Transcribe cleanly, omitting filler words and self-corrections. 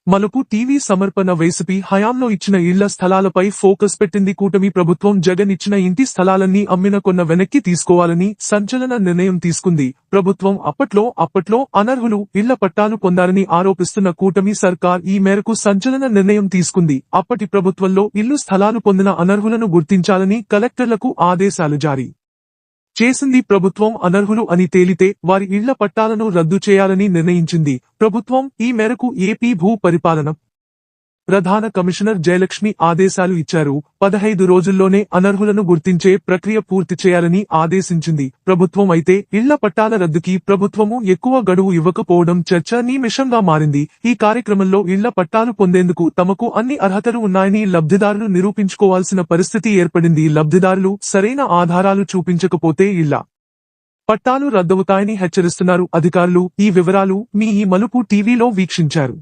మలుపు టీవీ సమర్పణ వైసీపీ హయాంలో ఇచ్చిన ఇళ్ల స్థలాలపై ఫోకస్ పెట్టింది కూటమి ప్రభుత్వం. జగన్ ఇచ్చిన ఇంటి స్థలాలన్నీ అమ్మిన కొన్న వెనక్కి తీసుకోవాలని సంచలన నిర్ణయం తీసుకుంది ప్రభుత్వం. అప్పట్లో అనర్హులు ఇళ్ల పట్టాలు పొందారని ఆరోపిస్తున్న కూటమి సర్కార్ ఈ మేరకు సంచలన నిర్ణయం తీసుకుంది. అప్పటి ప్రభుత్వంలో ఇల్లు స్థలాలు పొందిన అనర్హులను గుర్తించాలని కలెక్టర్లకు ఆదేశాలు జారీ చేసింది ప్రభుత్వం. అనర్హులు అని తేలితే వారి ఇళ్ల పట్టాలను రద్దు చేయాలని నిర్ణయించింది ప్రభుత్వం. ఈ మేరకు ఏపీ భూ పరిపాలన ప్రధాన కమిషనర్ జయలక్ష్మి ఆదేశాలు ఇచ్చారు. 15 రోజుల్లోనే అనర్హులను గుర్తించే ప్రక్రియ పూర్తి చేయాలని ఆదేశించింది ప్రభుత్వం. అయితే ఇళ్ల పట్టాల రద్దుకి ప్రభుత్వము ఎక్కువ గడువు ఇవ్వకపోవడం చర్చనీయాంశంగా మారింది. ఈ కార్యక్రమంలో ఇళ్ల పట్టాలు పొందేందుకు తమకు అన్ని అర్హతలు ఉన్నాయని లబ్ధిదారులు నిరూపించుకోవాల్సిన పరిస్థితి ఏర్పడింది. లబ్ధిదారులు సరైన ఆధారాలు చూపించకపోతే ఇళ్ల పట్టాలు రద్దవుతాయని హెచ్చరిస్తున్నారు అధికారులు. ఈ వివరాలు మీ ఈ మలుపు టీవీలో వీక్షించారు.